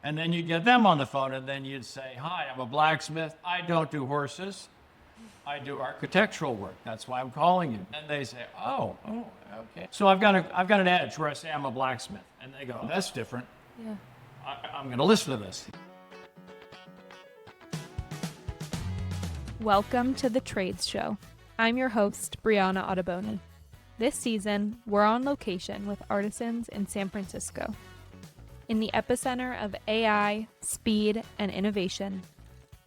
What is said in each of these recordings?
And then you get them on the phone, and then you'd say, hi, I'm a blacksmith. I don't do horses. I do architectural work. That's why I'm calling you. And they say, oh, okay. So I've got an edge where I say I'm a blacksmith. And they go, that's different. Yeah. I'm going to listen to this. Welcome to The Trades Show. I'm your host, Briana Ottoboni. This season, we're on location with artisans in San Francisco. In the epicenter of AI, speed, and innovation,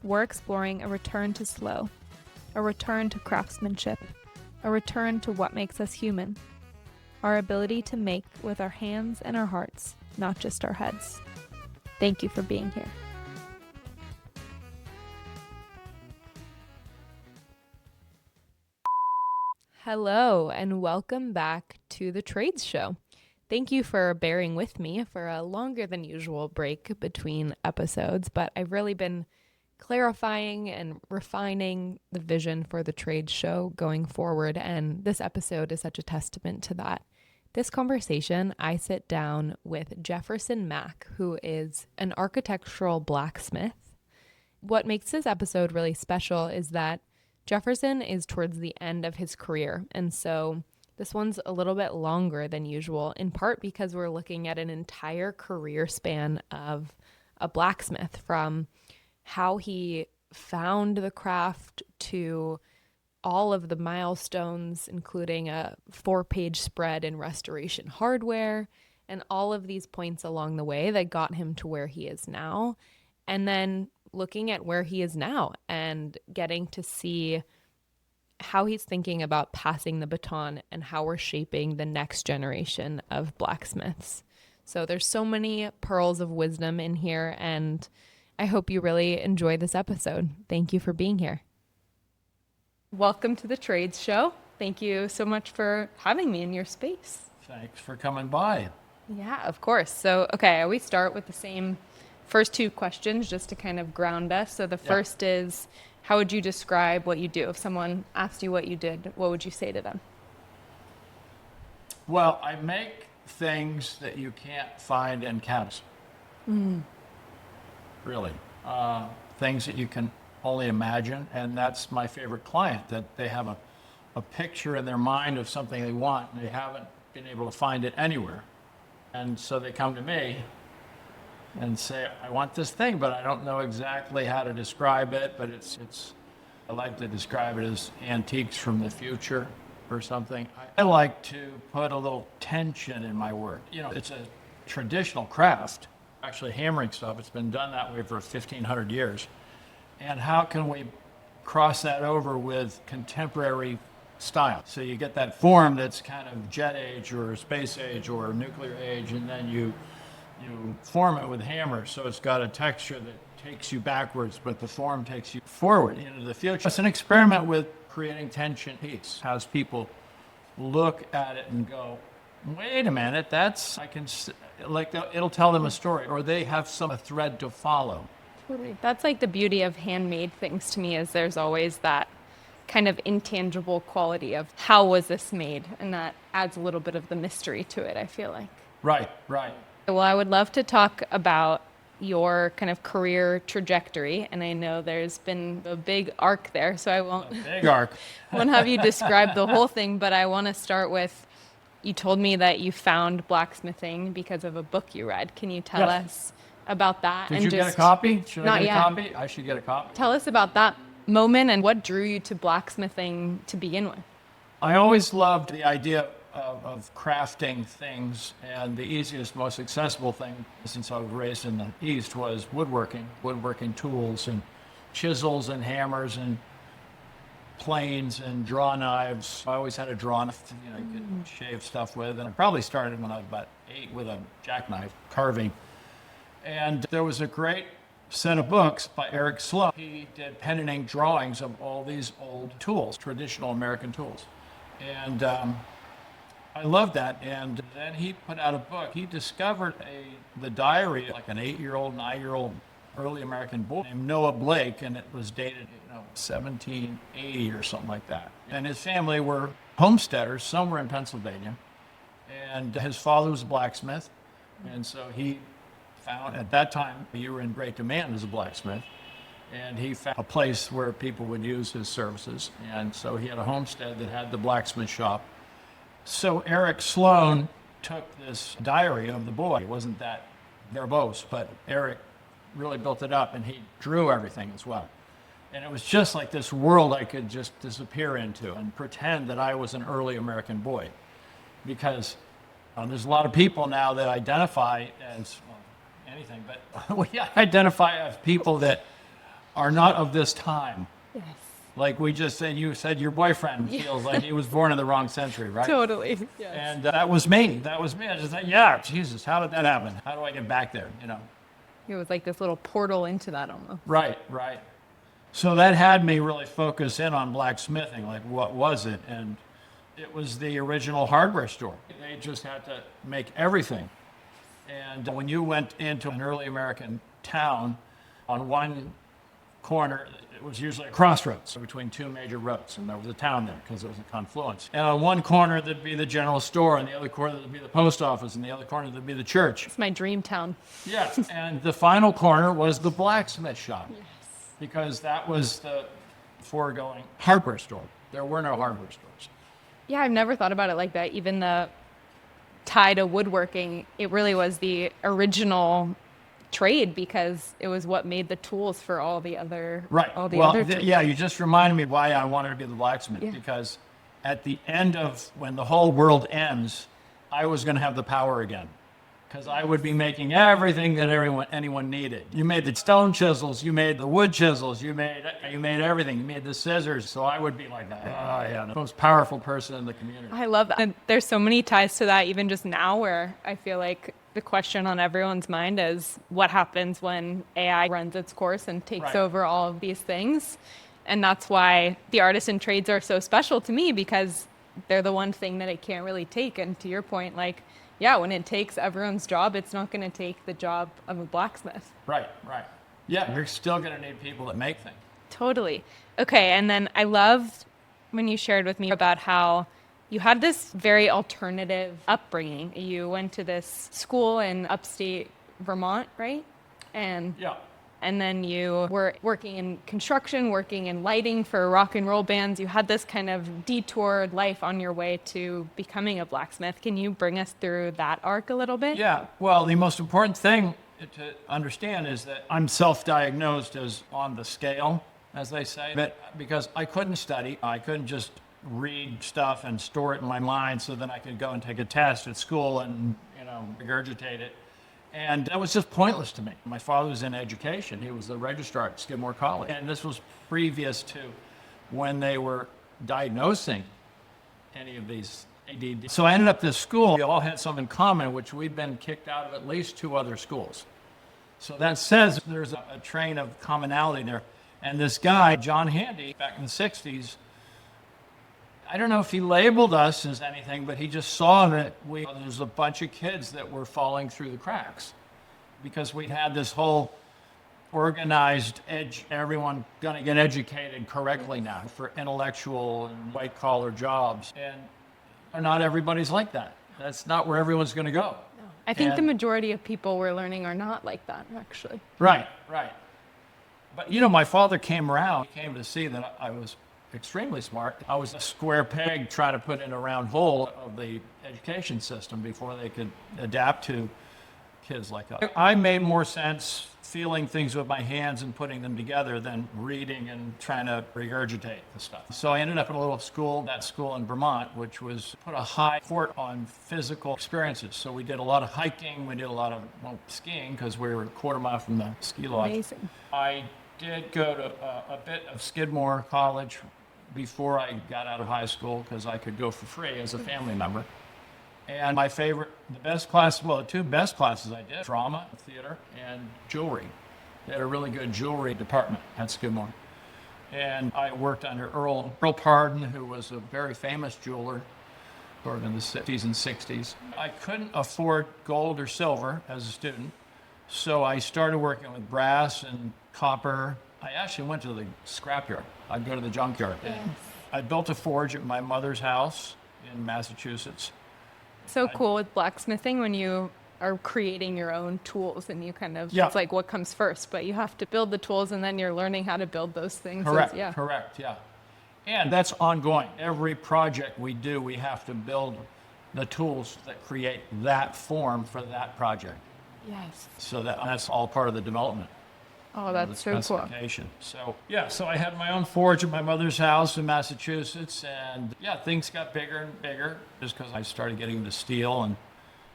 we're exploring a return to slow, a return to craftsmanship, a return to what makes us human, our ability to make with our hands and our hearts, not just our heads. Thank you for being here. Hello, and welcome back to The Trades Show. Thank you for bearing with me for a longer than usual break between episodes, but I've really been clarifying and refining the vision for The Trades Show going forward, and this episode is such a testament to that. This conversation, I sit down with Jefferson Mack, who is an architectural blacksmith. What makes this episode really special is that Jefferson is towards the end of his career, and so this one's a little bit longer than usual, in part because we're looking at an entire career span of a blacksmith, from how he found the craft to all of the milestones, including a 4-page spread in restoration hardware, and all of these points along the way that got him to where he is now. And then looking at where he is now and getting to see how he's thinking about passing the baton and how we're shaping the next generation of blacksmiths. So there's so many pearls of wisdom in here, and I hope you really enjoy this episode. Thank you for being here. Welcome to The Trades Show. Thank you so much for having me in your space. Thanks for coming by. Yeah, of course. So, okay, I always start with the same first two questions just to kind of ground us. So the first is, how would you describe what you do? If someone asked you what you did, what would you say to them? Well, I make things that you can't find in cabinets. Really. Things that you can only imagine. And that's my favorite client, that they have a picture in their mind of something they want, and they haven't been able to find it anywhere. And so they come to me and say, I want this thing, but I don't know exactly how to describe it, but I like to describe it as antiques from the future or something. I like to put a little tension in my work. You know, it's a traditional craft, actually hammering stuff. It's been done that way for 1,500 years. And how can we cross that over with contemporary style? So you get that form that's kind of jet age or space age or nuclear age, and then you form it with hammers, so it's got a texture that takes you backwards, but the form takes you forward into the future. It's an experiment with creating tension piece. Has people look at it and go, wait a minute, it'll tell them a story, or they have a thread to follow. Totally. That's like the beauty of handmade things to me, is there's always that kind of intangible quality of how was this made, and that adds a little bit of the mystery to it, I feel like. Right. Well, I would love to talk about your kind of career trajectory, and I know there's been a big arc there, so I won't have you describe the whole thing, but I want to start with, you told me that you found blacksmithing because of a book you read. Can you tell us about that? Did you get a copy? Should I get a copy? I should get a copy. Tell us about that moment and what drew you to blacksmithing to begin with. I always loved the idea of crafting things, and the easiest, most accessible thing, since I was raised in the East, was woodworking tools and chisels and hammers and planes and draw knives. I always had a draw knife, you could shave stuff with, and I probably started when I was about 8 with a jackknife carving. And there was a great set of books by Eric Sloane. He did pen and ink drawings of all these old tools, traditional American tools. And I loved that. And then he put out a book. He discovered the diary of like an 8-year-old, 9-year-old early American boy named Noah Blake, and it was dated 1780 or something like that. And his family were homesteaders somewhere in Pennsylvania. And his father was a blacksmith. And so he found, at that time, you were in great demand as a blacksmith. And he found a place where people would use his services. And so he had a homestead that had the blacksmith shop. So Eric Sloane took this diary of the boy. It wasn't that verbose, but Eric really built it up, and he drew everything as well. And it was just like this world I could just disappear into and pretend that I was an early American boy. Because there's a lot of people now that identify as anything, but we identify as people that are not of this time. Yes. Like we just said, you said your boyfriend feels like he was born in the wrong century, right? Totally. Yes. And that was me. That was me. I just thought, yeah, Jesus, how did that happen? How do I get back there, you know? It was like this little portal into that almost. Right, right. So that had me really focus in on blacksmithing, like what was it? And it was the original hardware store. They just had to make everything. And when you went into an early American town, on one corner, it was usually a crossroads between two major roads, and there was a town there because it was a confluence. And on one corner, there'd be the general store, and the other corner, there'd be the post office, and the other corner, there'd be the church. It's my dream town. Yeah, and the final corner was the blacksmith shop. Yes. Because that was the foregoing hardware store. There were no hardware stores. Yeah, I've never thought about it like that. Even the tie to woodworking, it really was the original trade because it was what made the tools for all the other trades. Yeah, you just reminded me why I wanted to be the blacksmith. Yeah. Because at the end of when the whole world ends, I was going to have the power again. Because I would be making everything that anyone needed. You made the stone chisels, you made the wood chisels, you made everything. You made the scissors. So I would be like, the most powerful person in the community. I love that. And there's so many ties to that even just now where I feel like the question on everyone's mind is what happens when AI runs its course and takes over all of these things. And that's why the artists and trades are so special to me because they're the one thing that it can't really take. And to your point, like, yeah, when it takes everyone's job, it's not going to take the job of a blacksmith. Right, right. Yeah, you're still going to need people that make things. Totally. Okay, and then I loved when you shared with me about how you had this very alternative upbringing. You went to this school in upstate Vermont, right? And then you were working in construction, working in lighting for rock and roll bands. You had this kind of detoured life on your way to becoming a blacksmith. Can you bring us through that arc a little bit? Yeah, well, the most important thing to understand is that I'm self-diagnosed as on the scale, as they say, but because I couldn't study. I couldn't just read stuff and store it in my mind so then I could go and take a test at school and, regurgitate it. And that was just pointless to me. My father was in education. He was the registrar at Skidmore College. And this was previous to when they were diagnosing any of these ADD. So I ended up at this school. We all had something in common, which we'd been kicked out of at least 2 other schools. So that says there's a train of commonality there. And this guy, John Handy, back in the 60s, I don't know if he labeled us as anything, but he just saw that there's a bunch of kids that were falling through the cracks because we had this whole organized edge, everyone going to get educated correctly now for intellectual and white collar jobs. And not everybody's like that. That's not where everyone's going to go. No. I think the majority of people we're learning are not like that, actually. Right, right. But, my father came around. He came to see that I was extremely smart. I was a square peg trying to put in a round hole of the education system before they could adapt to kids like us. I made more sense feeling things with my hands and putting them together than reading and trying to regurgitate the stuff. So I ended up in a little school, that school in Vermont, which was put a high fort on physical experiences. So we did a lot of hiking, we did a lot of skiing because we were a quarter mile from the ski lodge. Amazing. I did go to a bit of Skidmore College before I got out of high school because I could go for free as a family member. And my favorite, the two best classes I did, drama, theater, and jewelry. They had a really good jewelry department at Skidmore. And I worked under Earl Pardon, who was a very famous jeweler sort of in the 50s and 60s. I couldn't afford gold or silver as a student, so I started working with brass and copper. I actually went to the scrapyard. I'd go to the junkyard. Yes. I built a forge at my mother's house in Massachusetts. So cool with blacksmithing when you are creating your own tools, and you kind of, Yeah. it's like what comes first, but you have to build the tools and then you're learning how to build those things. Correct, Yeah. correct, yeah. And that's ongoing. Every project we do, we have to build the tools that create that form for that project. Yes. So that's all part of the development. Oh, The that's so cool. specification. So, yeah, so I had my own forge at my mother's house in Massachusetts, and yeah, things got bigger and bigger just because I started getting into steel, and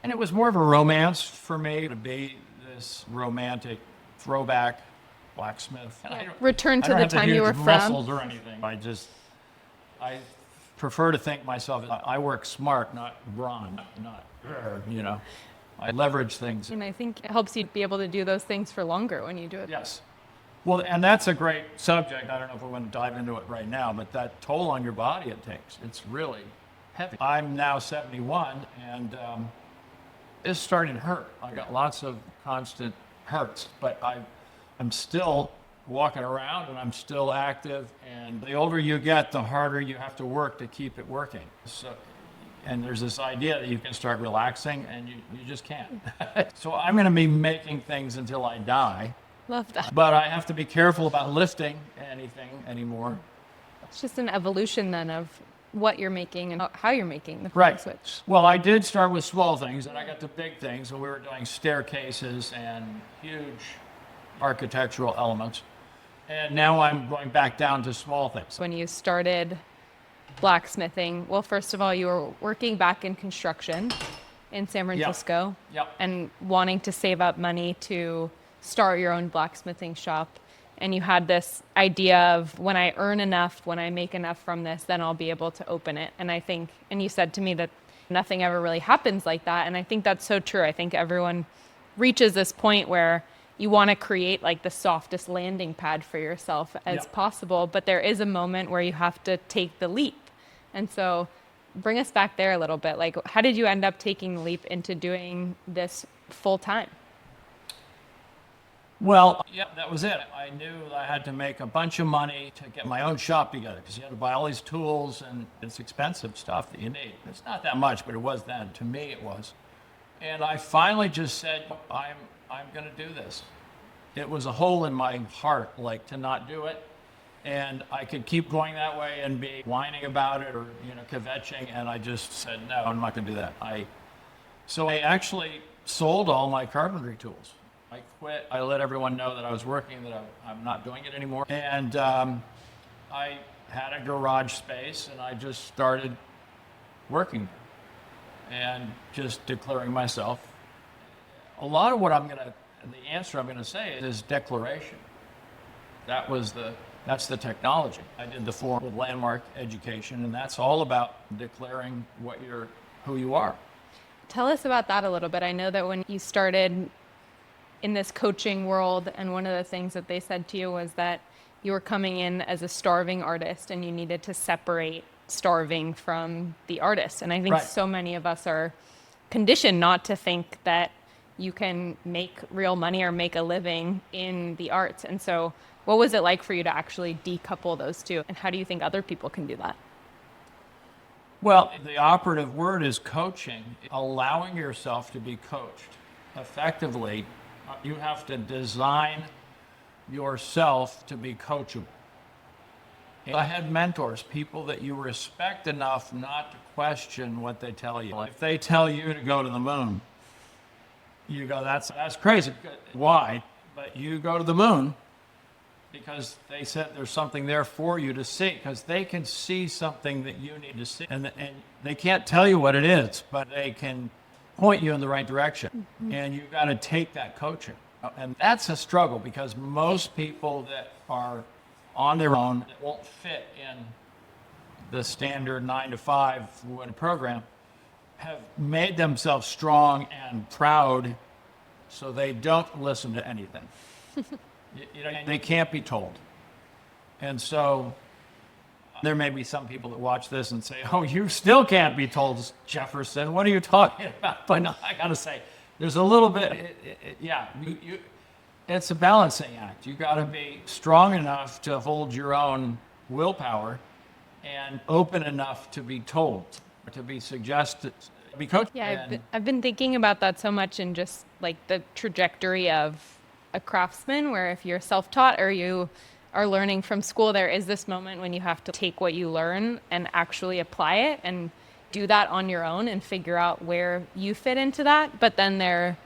it was more of a romance for me to be this romantic throwback blacksmith. And Return to I don't the have time you huge were muscles from. or anything. I prefer to think myself, I work smart, not brawn, not, you know. I leverage things. And I think it helps you be able to do those things for longer when you do it. Yes. Well, and that's a great subject. I don't know if we want to dive into it right now, but that toll on your body it takes, it's really heavy. I'm now 71, and it's starting to hurt. I got lots of constant hurts, but I'm still walking around and I'm still active. And the older you get, the harder you have to work to keep it working. So, and there's this idea that you can start relaxing, and you just can't. So I'm going to be making things until I die. Love that. But I have to be careful about lifting anything anymore. It's just an evolution then of what you're making and how you're making the Right. switch. Well, I did start with small things, and I got to big things, and we were doing staircases and huge architectural elements. And now I'm going back down to small things. When you started blacksmithing, well, first of all, you were working back in construction in San Francisco Yep. and wanting to save up money to start your own blacksmithing shop. And you had this idea of, when I earn enough, when I make enough from this, then I'll be able to open it. And I think, and you said to me that nothing ever really happens like that. And I think that's so true. I think everyone reaches this point where you want to create like the softest landing pad for yourself as Yeah. possible, but there is a moment where you have to take the leap. And so bring us back there a little bit. Like, how did you end up taking the leap into doing this full time? Well, yeah, that was it. I knew I had to make a bunch of money to get my own shop together, because you had to buy all these tools, and it's expensive stuff that you need. It's not that much, but it was then. To me, it was. And I finally just said, I'm going to do this. It was a hole in my heart, like, to not do it. And I could keep going that way and be whining about it or, kvetching. And I just said, no, I'm not going to do that. So I actually sold all my carpentry tools. I quit. I let everyone know that I was working, that I'm not doing it anymore. And I had a garage space, and I just started working and just declaring myself. A lot of what the answer I'm going to say is declaration. That's the technology. I did the form with Landmark Education, and that's all about declaring who you are. Tell us about that a little bit. I know that when you started in this coaching world, and one of the things that they said to you was that you were coming in as a starving artist and you needed to separate starving from the artist. And I think Right. so many of us are conditioned not to think that you can make real money or make a living in the arts. And so what was it like for you to actually decouple those two? And how do you think other people can do that? Well, the operative word is coaching, allowing yourself to be coached effectively. You have to design yourself to be coachable. I had mentors, people that you respect enough not to question what they tell you. If they tell you to go to the moon, you go, that's crazy. Why? But you go to the moon because they said there's something there for you to see, because they can see something that you need to see. And they can't tell you what it is, but they can point you in the right direction. Mm-hmm. And you've got to take that coaching. And that's a struggle, because most people that are on their own, that won't fit in the standard 9-to-5 program, have made themselves strong and proud, so they don't listen to anything. They can't be told. And so there may be some people that watch this and say, oh, you still can't be told, Jefferson. What are you talking about? But no, I got to say, there's a little bit, it's a balancing act. You got to be strong enough to hold your own willpower and open enough to be told, to be suggested. be coached. Yeah, I've been thinking about that so much in just like the trajectory of a craftsman, where if you're self-taught or you are learning from school, there is this moment when you have to take what you learn and actually apply it and do that on your own and figure out where you fit into that. But then there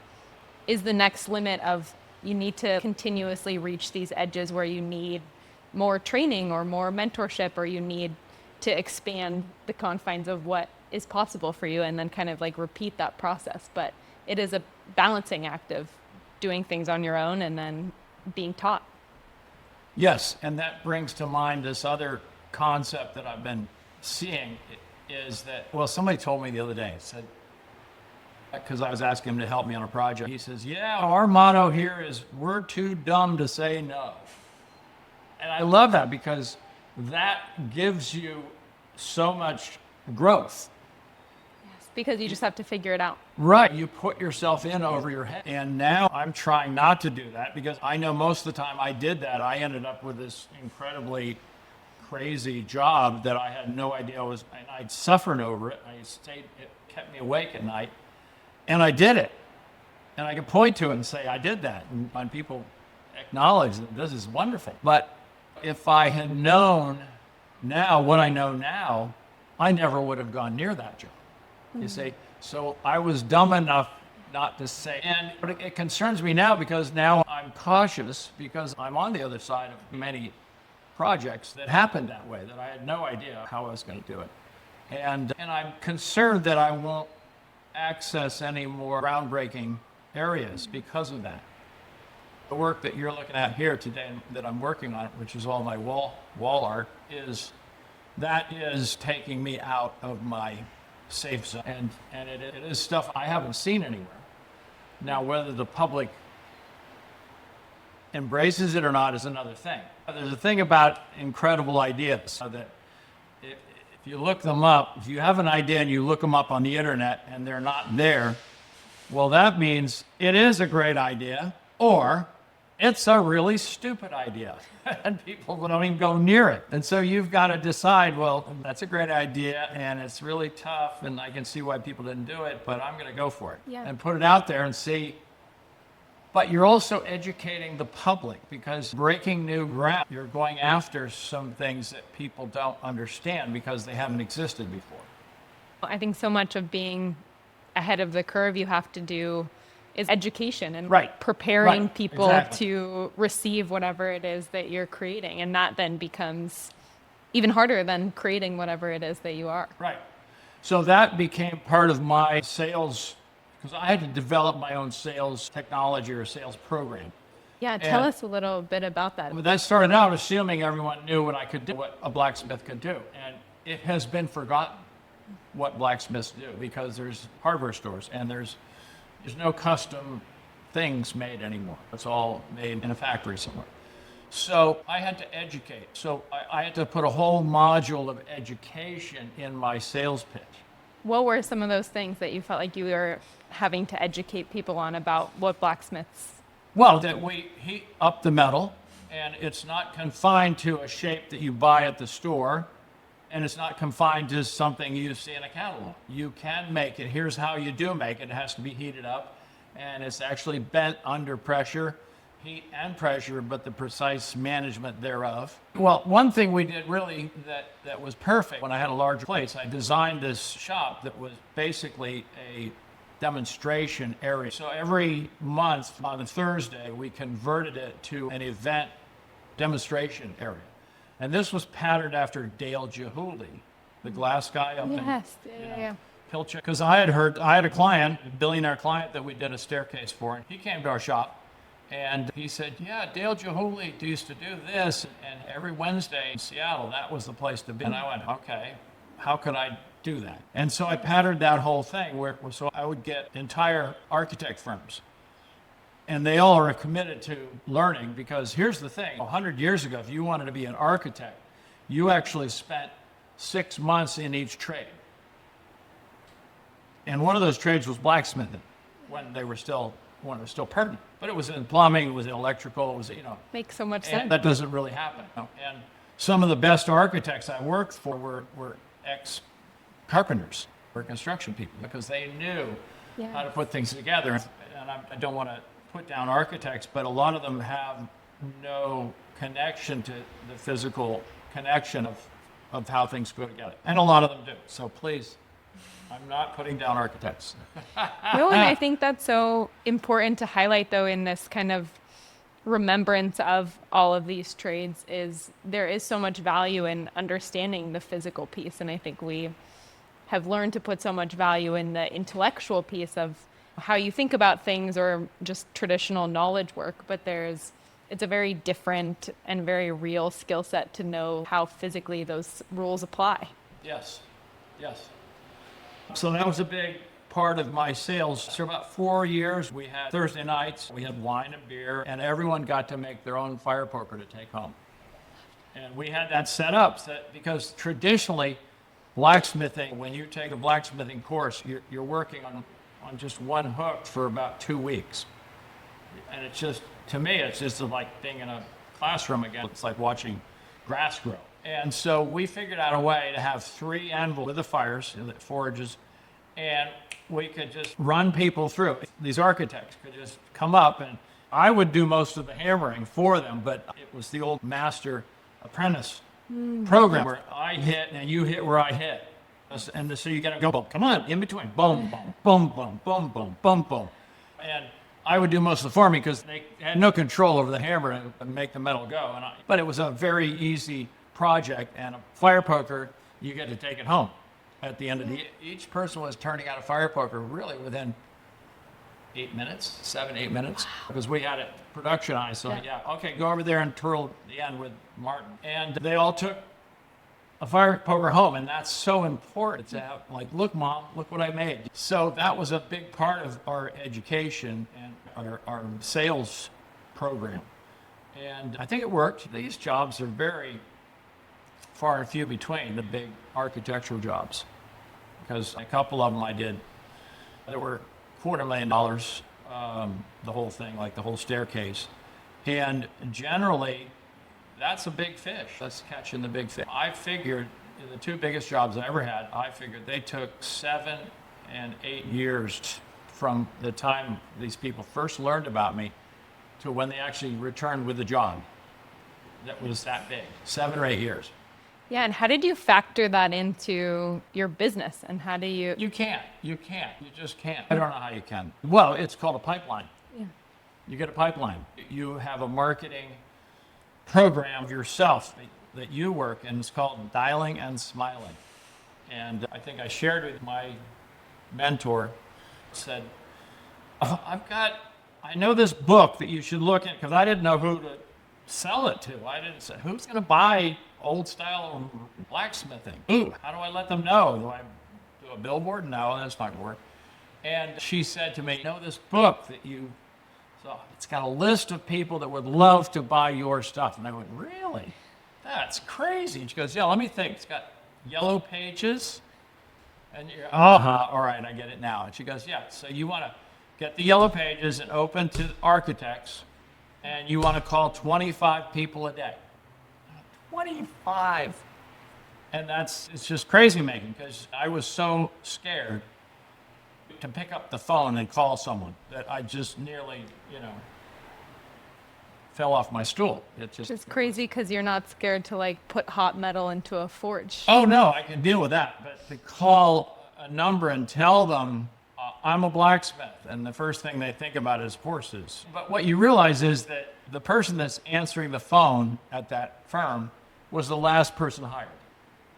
is the next limit of you need to continuously reach these edges where you need more training or more mentorship, or you need to expand the confines of what is possible for you, and then kind of like repeat that process. But it is a balancing act of doing things on your own and then being taught. Yes, and that brings to mind this other concept that I've been seeing is that, well, somebody told me the other day, said, because I was asking him to help me on a project, he says, yeah, our motto here is we're too dumb to say no. And I love that because that gives you so much growth. Because you just have to figure it out. Right. You put yourself in over your head. And now I'm trying not to do that because I know most of the time I did that. I ended up with this incredibly crazy job that I had no idea was, and I'd suffered over it. It kept me awake at night. And I did it. And I could point to it and say, I did that. And when people acknowledge that this is wonderful. But if I had known now what I know now, I never would have gone near that job. You see, so I was dumb enough not to say, but it concerns me now because now I'm cautious because I'm on the other side of many projects that happened that way, that I had no idea how I was going to do it. And I'm concerned that I won't access any more groundbreaking areas because of that. The work that you're looking at here today that I'm working on, which is all my wall art, is taking me out of my safe zone. And it is stuff I haven't seen anywhere. Now, whether the public embraces it or not is another thing. There's a thing about incredible ideas so that if you look them up, if you have an idea and you look them up on the internet and they're not there, well, that means it is a great idea or it's a really stupid idea and people don't even go near it. And so you've got to decide, well, that's a great idea and it's really tough and I can see why people didn't do it, but I'm going to go for it and put it out there and see. But you're also educating the public because breaking new ground, you're going after some things that people don't understand because they haven't existed before. I think so much of being ahead of the curve you have to do is education and preparing people to receive whatever it is that you're creating. And that then becomes even harder than creating whatever it is that you are. Right. So that became part of my sales, because I had to develop my own sales technology or sales program. Yeah, tell us a little bit about that. That started out assuming everyone knew what I could do, what a blacksmith could do. And it has been forgotten what blacksmiths do because there's hardware stores and there's no custom things made anymore. It's all made in a factory somewhere. So I had to educate. So I had to put a whole module of education in my sales pitch. What were some of those things that you felt like you were having to educate people on about what blacksmiths? Well, that we heat up the metal, and it's not confined to a shape that you buy at the store, and it's not confined to something you see in a catalog. You can make it. Here's how you do make it. It has to be heated up, and it's actually bent under pressure, heat and pressure, but the precise management thereof. Well, one thing we did really that was perfect, when I had a larger place, I designed this shop that was basically a demonstration area. So every month on a Thursday, we converted it to an event demonstration area. And this was patterned after Dale Chihuly, the glass guy up in Pilcher. Because I had a client, a billionaire client that we did a staircase for, and he came to our shop and he said, yeah, Dale Chihuly used to do this, and every Wednesday in Seattle, that was the place to be. And I went, okay, how could I do that? And so I patterned that whole thing so I would get entire architect firms. And they all are committed to learning because here's the thing, 100 years ago, if you wanted to be an architect, you actually spent 6 months in each trade. And one of those trades was blacksmithing when it was still permanent. But it was in plumbing, it was in electrical, it was, Makes so much sense. That doesn't really happen. And some of the best architects I worked for were ex-carpenters. were construction people because they knew Yeah. how to put things together. And I don't want to put down architects, but a lot of them have no connection to the physical connection of how things go together. And a lot of them do. So please, I'm not putting down architects. No, and I think that's so important to highlight, though, in this kind of remembrance of all of these trades is there is so much value in understanding the physical piece. And I think we have learned to put so much value in the intellectual piece of how you think about things or just traditional knowledge work. But it's a very different and very real skill set to know how physically those rules apply. Yes, yes. So that was a big part of my sales. So about 4 years, we had Thursday nights, we had wine and beer, and everyone got to make their own fire poker to take home. And we had that set up because traditionally, blacksmithing, when you take a blacksmithing course, you're working on just one hook for about 2 weeks. And it's just, to me, it's just like being in a classroom again. It's like watching grass grow. And so we figured out a way to have 3 anvils with the fires, the forges, and we could just run people through. These architects could just come up, and I would do most of the hammering for them, but it was the old master apprentice program where I hit and you hit where I hit. And so you got to go, boom, come on, in between, boom, boom, boom, boom, boom, boom, boom, boom. And I would do most of the forming because they had no control over the hammer and make the metal go. But it was a very easy project, and a fire poker, you get to take it home. At the end of each person was turning out a fire poker really within 8 minutes, 7, 8 minutes, because we had it productionized. So okay, go over there and twirl the end with Martin. And they all took a fire poker home, and that's so important to have, like, look, Mom, look what I made. So that was a big part of our education and our sales program. And I think it worked. These jobs are very far and few between, the big architectural jobs, because a couple of them I did that were $250,000, the whole thing, like the whole staircase. And generally, that's a big fish. That's catching the big fish. I figured the 2 biggest jobs I ever had, I figured they took 7 and 8 years from the time these people first learned about me to when they actually returned with the job. That was that big, 7 or 8 years. Yeah, and how did you factor that into your business, and how do you... You just can't. I don't know how you can. Well, it's called a pipeline. Yeah. You get a pipeline. You have a marketing program of yourself that you work, and it's called Dialing and Smiling. And I think I shared with my mentor, said, I know this book that you should look at, because I didn't know who to sell it to. I didn't say, who's going to buy old style blacksmithing? Ooh, how do I let them know? Do I do a billboard? No, that's not going to work. And she said to me, know this book that so it's got a list of people that would love to buy your stuff. And I went, really? That's crazy. And she goes, yeah, let me think. It's got yellow pages. And you're, all right, I get it now. And she goes, yeah, so you want to get the yellow pages and open to architects, and you want to call 25 people a day. 25. And it's just crazy making, because I was so scared to pick up the phone and call someone that I just nearly, fell off my stool. It's crazy because you're not scared to, like, put hot metal into a forge. Oh, no, I can deal with that. But to call a number and tell them, I'm a blacksmith, and the first thing they think about is horses. But what you realize is that the person that's answering the phone at that firm was the last person hired.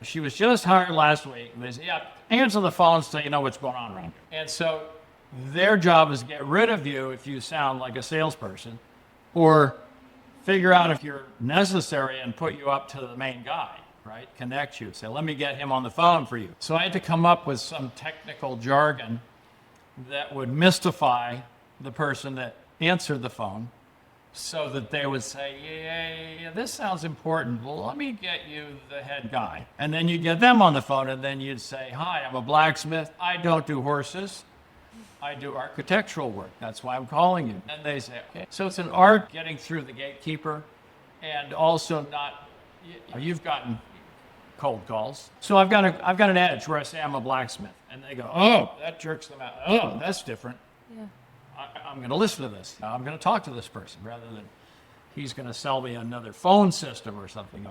She was just hired last week. And they said, yeah, answer the phone so you know what's going on around here. And so their job is to get rid of you if you sound like a salesperson, or figure out if you're necessary and put you up to the main guy, right? Connect you. Say, let me get him on the phone for you. So I had to come up with some technical jargon that would mystify the person that answered the phone, so that they would say, yeah, this sounds important. Well, let me get you the head guy. And then you'd get them on the phone, and then you'd say, hi, I'm a blacksmith. I don't do horses. I do architectural work. That's why I'm calling you. And they say, okay. So it's an art getting through the gatekeeper, and also you've gotten cold calls. So I've got an edge where I say I'm a blacksmith, and they go, oh, that jerks them out. Oh, that's different. Yeah. I'm going to listen to this. I'm going to talk to this person rather than he's going to sell me another phone system or something.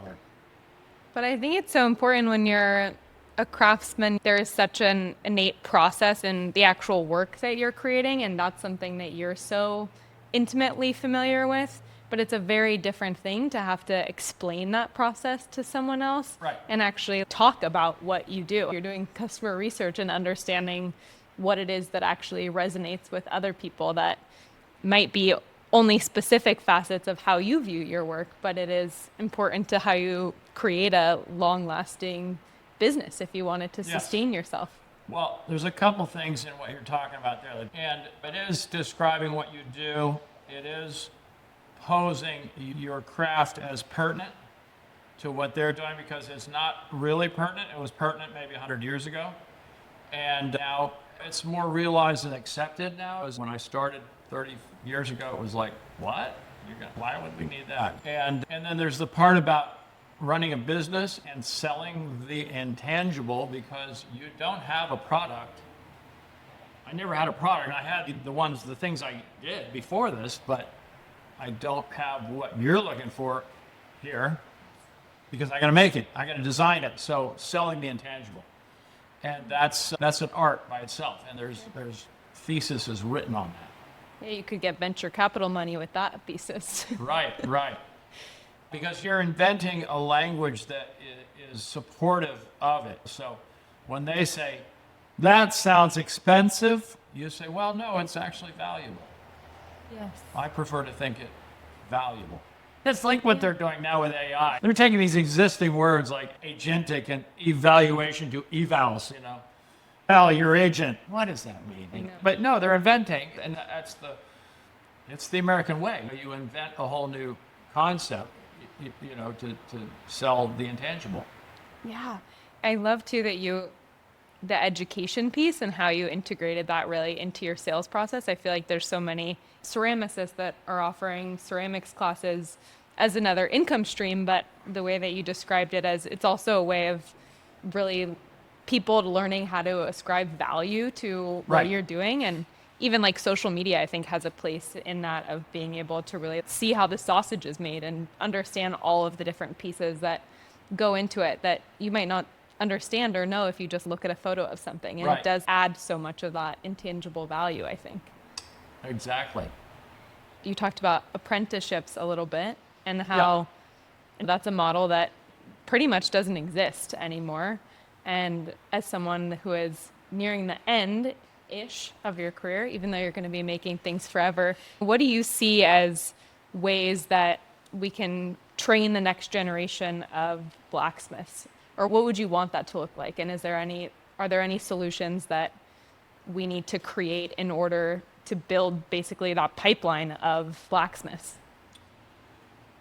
But I think it's so important when you're a craftsman, there is such an innate process in the actual work that you're creating, and that's something that you're so intimately familiar with. But it's a very different thing to have to explain that process to someone else, Right. and actually talk about what you do. You're doing customer research and understanding what it is that actually resonates with other people that might be only specific facets of how you view your work, but it is important to how you create a long-lasting business if you wanted to Yes. sustain yourself. Well, there's a couple things in what you're talking about there. And it is describing what you do. It is posing your craft as pertinent to what they're doing, because it's not really pertinent. It was pertinent maybe 100 years ago. And now it's more realized and accepted now. As when I started 30 years ago, it was like, what? Why would we need that? And then there's the part about running a business and selling the intangible, because you don't have a product. I never had a product. I had the things I did before this, but I don't have what you're looking for here, because I got to make it. I got to design it. So selling the intangible. And that's an art by itself. And there's theses written on that. Yeah, you could get venture capital money with that thesis. Right. Because you're inventing a language that is supportive of it. So when they say, that sounds expensive, you say, well, no, it's actually valuable. Yes. I prefer to think it valuable. That's like what they're doing now with AI. They're taking these existing words like agentic and evaluation to evals, Well, your agent, what does that mean? But no, they're inventing, and it's the American way. You invent a whole new concept, to sell the intangible. Yeah. I love too that the education piece and how you integrated that really into your sales process. I feel like there's so many ceramicists that are offering ceramics classes as another income stream, but the way that you described it as it's also a way of really people learning how to ascribe value to what you're doing. And even like social media, I think, has a place in that, of being able to really see how the sausage is made and understand all of the different pieces that go into it that you might not understand or know if you just look at a photo of something. And it does add so much of that intangible value, I think. Exactly. You talked about apprenticeships a little bit, and how that's a model that pretty much doesn't exist anymore. And as someone who is nearing the end-ish of your career, even though you're going to be making things forever, what do you see as ways that we can train the next generation of blacksmiths? Or what would you want that to look like? And are there any solutions that we need to create in order to build basically that pipeline of blacksmiths?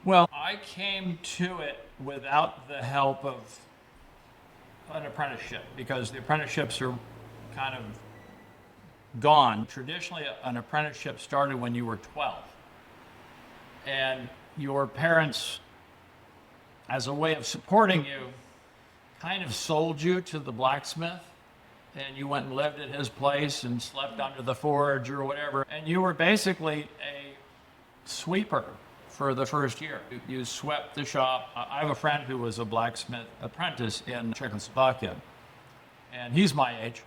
Well, I came to it without the help of an apprenticeship, because the apprenticeships are kind of gone. Traditionally, an apprenticeship started when you were 12. And your parents, as a way of supporting you, kind of sold you to the blacksmith, and you went and lived at his place and slept under the forge or whatever. And you were basically a sweeper for the first year. You swept the shop. I have a friend who was a blacksmith apprentice in Czechoslovakia, and he's my age.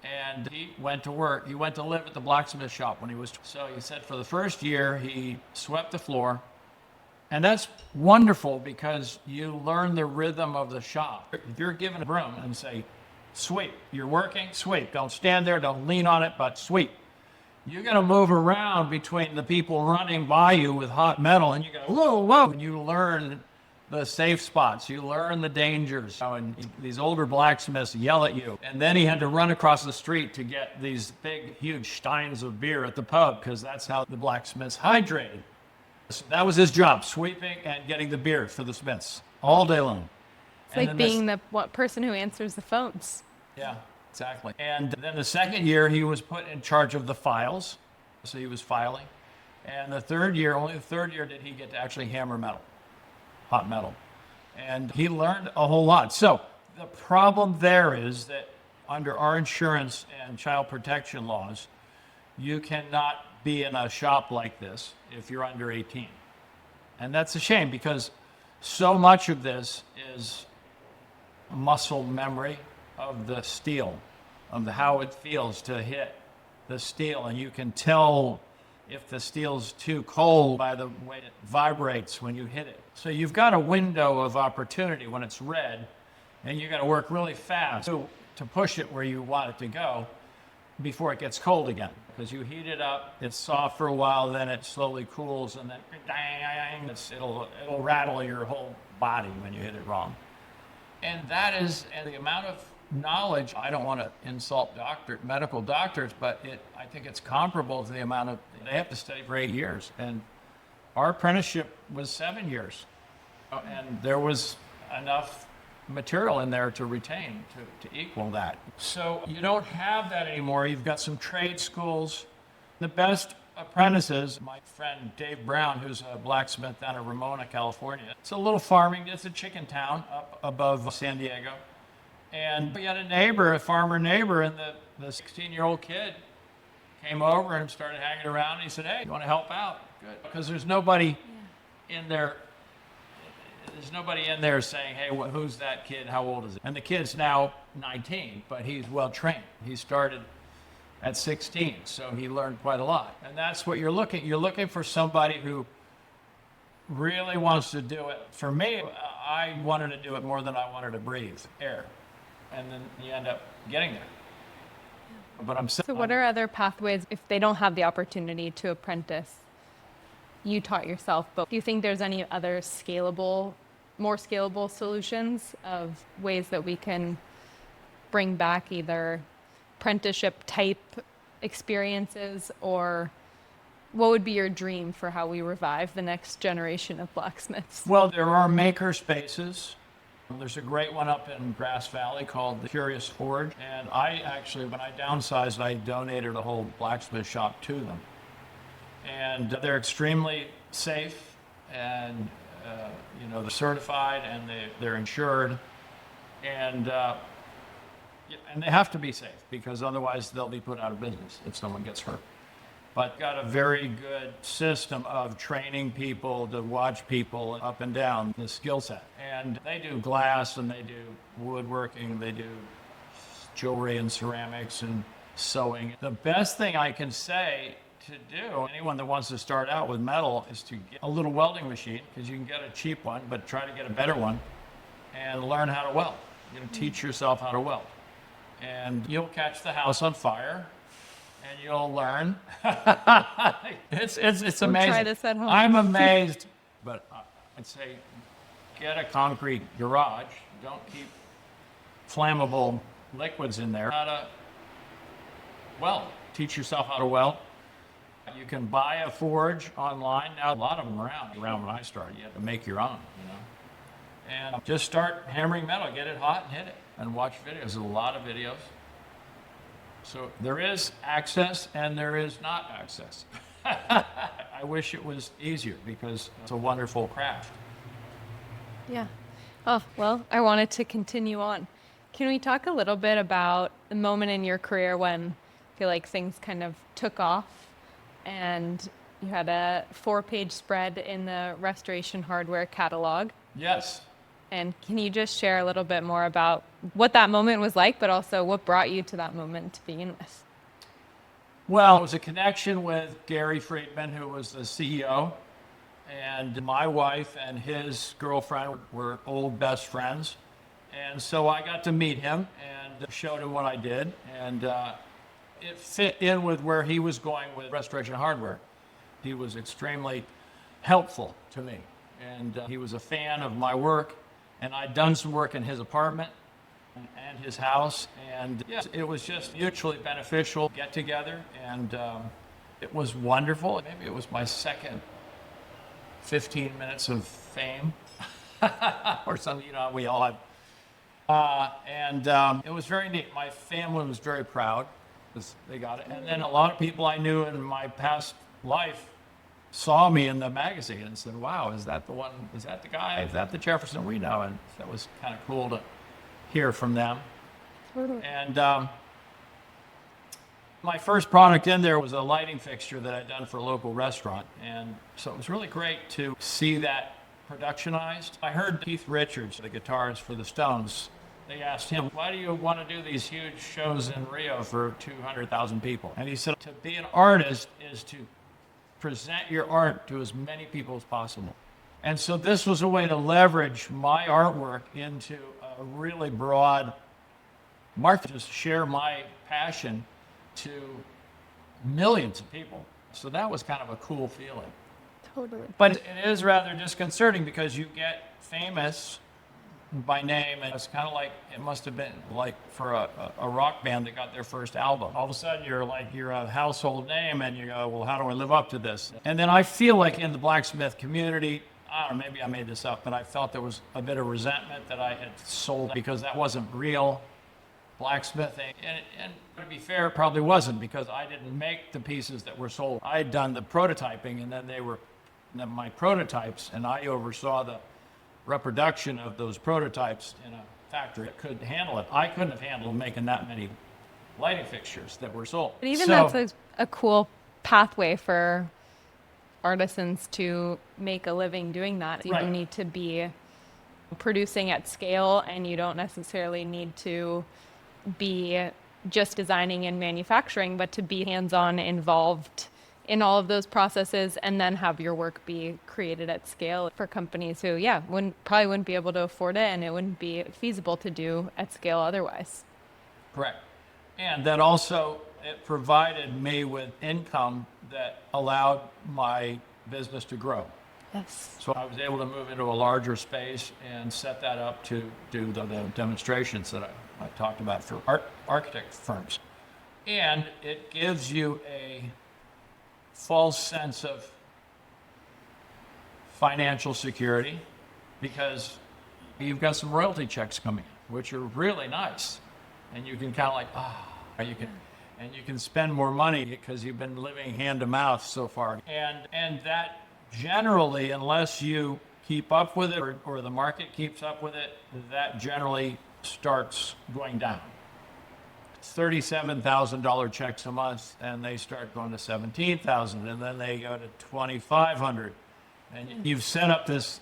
And he went to work. He went to live at the blacksmith shop when he was. So he said for the first year, he swept the floor. And that's wonderful, because you learn the rhythm of the shop. If you're given a broom and say, sweep, you're working, sweep. Don't stand there, don't lean on it, but sweep. You're going to move around between the people running by you with hot metal, and you go, whoa, whoa. And you learn the safe spots. You learn the dangers. And these older blacksmiths yell at you. And then he had to run across the street to get these big, huge steins of beer at the pub, because that's how the blacksmiths hydrated. So that was his job, sweeping and getting the beer for the smiths all day long. It's like being the person who answers the phones. Yeah, exactly. And then the second year, he was put in charge of the files. So he was filing. And only the third year did he get to actually hammer metal, hot metal. And he learned a whole lot. So the problem there is that under our insurance and child protection laws, you cannot be in a shop like this if you're under 18. And that's a shame because so much of this is muscle memory of the steel, of how it feels to hit the steel. And you can tell if the steel's too cold by the way it vibrates when you hit it. So you've got a window of opportunity when it's red, and you got to work really fast to push it where you want it to go before it gets cold again. Because you heat it up, it's soft for a while, then it slowly cools, and then it'll rattle your whole body when you hit it wrong. And the amount of knowledge, I don't want to insult medical doctors, but I think it's comparable to the amount of, they have to study for 8 years. And our apprenticeship was 7 years. And there was enough material in there to retain, to equal that. So you don't have that anymore. You've got some trade schools. The best apprentices, my friend Dave Brown, who's a blacksmith down in Ramona, California. It's a little farming, it's a chicken town up above San Diego. And we had a farmer neighbor, and the 16-year-old kid came over and started hanging around. And he said, "Hey, you want to help out?" Good. Because there's nobody in there. There's nobody in there saying, "Hey, who's that kid? How old is he?" And the kid's now 19, but he's well trained. He started at 16, so he learned quite a lot. And that's what you're looking. You're looking for somebody who really wants to do it. For me, I wanted to do it more than I wanted to breathe air. And then you end up getting there. But So what are other pathways if they don't have the opportunity to apprentice? You taught yourself, but do you think there's any other more scalable solutions of ways that we can bring back either apprenticeship type experiences, or what would be your dream for how we revive the next generation of blacksmiths? Well, there are maker spaces. There's a great one up in Grass Valley called the Curious Forge. And I actually, when I downsized, I donated a whole blacksmith shop to them. And they're extremely safe, and they're certified, and they're insured. And they have to be safe because otherwise they'll be put out of business if someone gets hurt. But got a very good system of training people to watch people up and down the skill set. And they do glass, and they do woodworking, they do jewelry and ceramics and sewing. The best thing I can say to do, anyone that wants to start out with metal, is to get a little welding machine, because you can get a cheap one, but try to get a better one and learn how to weld. You're going to teach yourself how to weld. And you'll catch the house on fire, and you'll learn. It's amazing. Try this at home. I'm amazed, but I'd say get a concrete garage. Don't keep flammable liquids in there. How to weld. Teach yourself how to weld. You can buy a forge online. Now, a lot of them around when I started. You had to make your own, And just start hammering metal. Get it hot and hit it. And watch videos. There's a lot of videos. So there is access and there is not access. I wish it was easier because it's a wonderful craft. Yeah. Oh, well, I wanted to continue on. Can we talk a little bit about the moment in your career when I feel like things kind of took off and you had a 4-page spread in the Restoration Hardware catalog? Yes. And can you just share a little bit more about what that moment was like, but also what brought you to that moment to begin with? Well, it was a connection with Gary Friedman, who was the CEO, and my wife and his girlfriend were old best friends. And so I got to meet him and showed him what I did, and it fit in with where he was going with Restoration Hardware. He was extremely helpful to me, and he was a fan of my work. And I'd done some work in his apartment and his house, and it was just mutually beneficial get together, and it was wonderful. Maybe it was my second 15 minutes of fame or something, we all have. It was very neat. My family was very proud because they got it. And then a lot of people I knew in my past life saw me in the magazine and said, wow, is that the one, is that the guy, is that the Jefferson we know? And that was kind of cool to hear from them. Totally. And my first product in there was a lighting fixture that I'd done for a local restaurant. And so it was really great to see that productionized. I heard Keith Richards, the guitarist for the Stones, they asked him, why do you want to do these huge shows in Rio for 200,000 people? And he said, to be an artist is to present your art to as many people as possible. And so this was a way to leverage my artwork into a really broad market, just share my passion to millions of people. So that was kind of a cool feeling. Totally. But it is rather disconcerting because you get famous by name, and it's kind of like, it must have been like for a rock band that got their first album. All of a sudden you're a household name, and you go, well, how do I live up to this? And then I feel like in the blacksmith community, I don't know, maybe I made this up, but I felt there was a bit of resentment that I had sold because that wasn't real blacksmithing. And to be fair, it probably wasn't, because I didn't make the pieces that were sold. I had done the prototyping, and then my prototypes, and I oversaw the reproduction of those prototypes in a factory that could handle it. I couldn't have handled making that many lighting fixtures that were sold. But even that's a cool pathway for artisans to make a living doing that. You Right. don't need to be producing at scale, and you don't necessarily need to be just designing and manufacturing, but to be hands-on involved in all of those processes, and then have your work be created at scale for companies who, probably wouldn't be able to afford it, and it wouldn't be feasible to do at scale otherwise. Correct. And that also, it provided me with income that allowed my business to grow. Yes. So I was able to move into a larger space and set that up to do the demonstrations that I talked about for architect firms. And it gives you a false sense of financial security because you've got some royalty checks coming in, which are really nice. And you can kind of like, you can spend more money because you've been living hand to mouth so far. And that generally, unless you keep up with it or the market keeps up with it, that generally starts going down. $37,000 checks a month, and they start going to $17,000, and then they go to $2,500. And you've set up this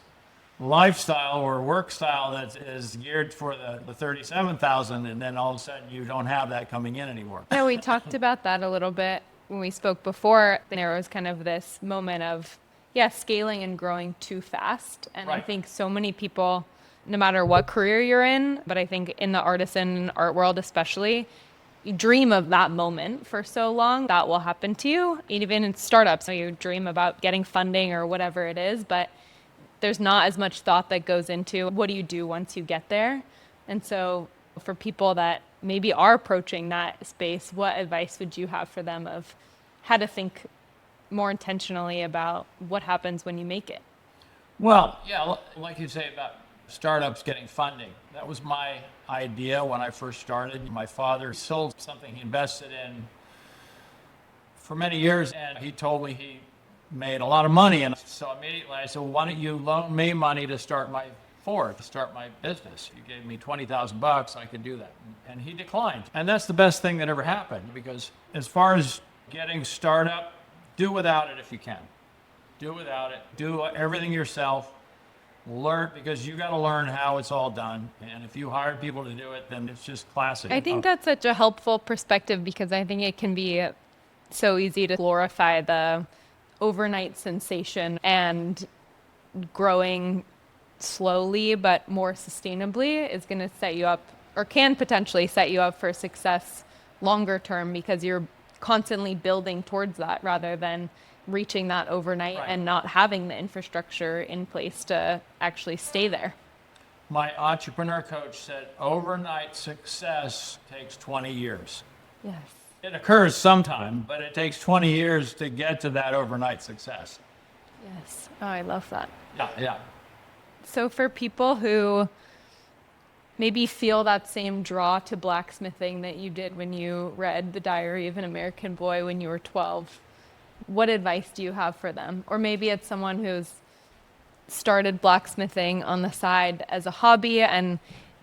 lifestyle or work style that is geared for the $37,000, and then all of a sudden you don't have that coming in anymore. Yeah, we talked about that a little bit when we spoke before. There was kind of this moment of, scaling and growing too fast. And Right. I think so many people, no matter what career you're in, but I think in the artisan art world especially, you dream of that moment for so long that will happen to you, even in startups. So you dream about getting funding or whatever it is, but there's not as much thought that goes into what do you do once you get there. And so for people that maybe are approaching that space, what advice would you have for them of how to think more intentionally about what happens when you make it? Well, yeah, like you say about startups getting funding. That was my idea when I first started. My father sold something he invested in for many years, and he told me he made a lot of money. And so immediately I said, well, why don't you loan me money to start my business? You gave me $20,000, I could do that. And he declined. And that's the best thing that ever happened, because as far as getting startup, do without it if you can. Do without it. Do everything yourself. Learn, because you got to learn how it's all done. And if you hire people to do it, then it's just classic. I think that's such a helpful perspective, because I think it can be so easy to glorify the overnight sensation, and growing slowly but more sustainably is going to set you up, or can potentially set you up for success longer term, because you're constantly building towards that rather than reaching that overnight Right. and not having the infrastructure in place to actually stay there. My entrepreneur coach said overnight success takes 20 years. Yes. It occurs sometime, but it takes 20 years to get to that overnight success. Yes. Oh, I love that. Yeah. So for people who maybe feel that same draw to blacksmithing that you did when you read The Diary of an American Boy when you were 12, what advice do you have for them? Or maybe it's someone who's started blacksmithing on the side as a hobby and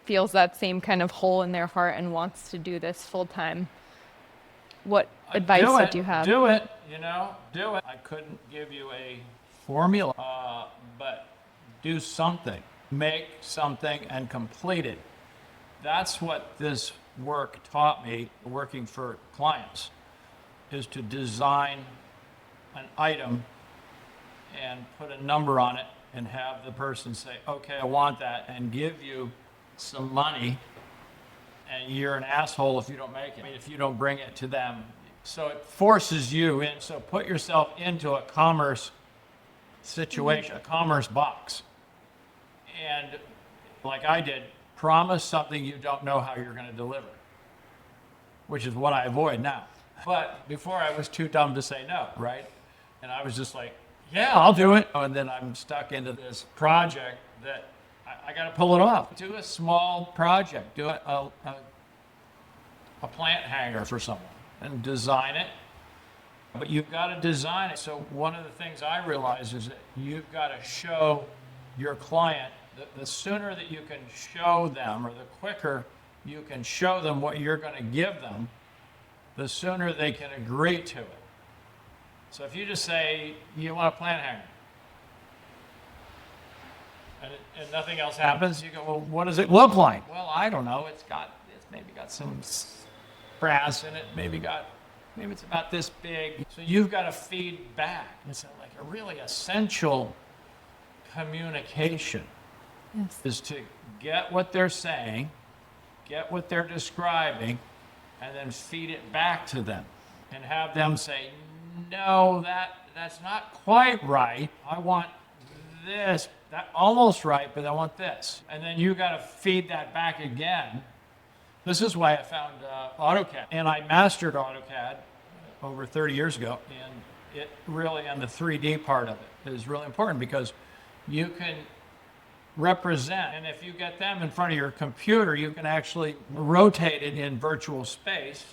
feels that same kind of hole in their heart and wants to do this full time. What advice would you have? Do it, do it. I couldn't give you a formula, but do something. Make something and complete it. That's what this work taught me, working for clients, is to design an item and put a number on it and have the person say, okay, I want that, and give you some money, and you're an asshole if you don't make it, if you don't bring it to them. So it forces you in. So put yourself into a commerce situation, a commerce box. And like I did, promise something you don't know how you're going to deliver, which is what I avoid now. But before I was too dumb to say no, right? And I was just like, yeah, I'll do it. And then I'm stuck into this project that I got to pull it off. Do a small project. Do a plant hanger for someone and design it. But you've got to design it. So one of the things I realize is that you've got to show your client, the sooner that you can show them, or the quicker you can show them what you're going to give them, the sooner they can agree to it. So if you just say, you want a plant hanger, and nothing else happens, you go, well, what does it look like? Well, I don't know. It's maybe got some brass in it, maybe it's about this big. So you've got to feed back. It's like a really essential communication. Yes. Is to get what they're saying, get what they're describing, and then feed it back to them and have them say, no, that's not quite right. I want this, that almost right, but I want this. And then you got to feed that back again. This is why I found AutoCAD. And I mastered AutoCAD over 30 years ago. And it really, and the 3D part of it is really important, because you can represent, and if you get them in front of your computer, you can actually rotate it in virtual space.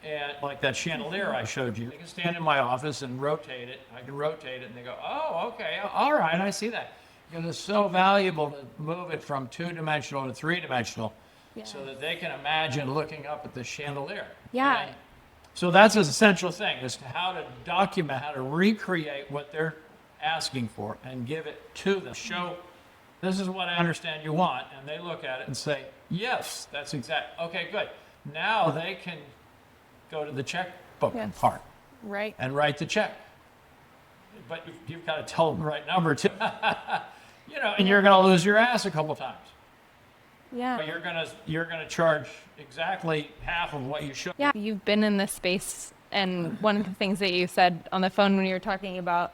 And like that chandelier I showed you, I can stand in my office and rotate it. I can rotate it, and they go, oh, okay, all right, I see that. Because it's so valuable to move it from two-dimensional to three-dimensional, so that they can imagine looking up at the chandelier. Yeah. And so that's an essential thing, is to how to document, how to recreate what they're asking for and give it to them. Show, this is what I understand you want, and they look at it and say, yes, that's exact. Okay, good. Now they can go to the checkbook part, right, and write the check. But you've got to tell them the right number too. And you're going to lose your ass a couple times. Yeah. But you're gonna charge exactly half of what you should. Yeah. You've been in this space, and one of the things that you said on the phone when you were talking about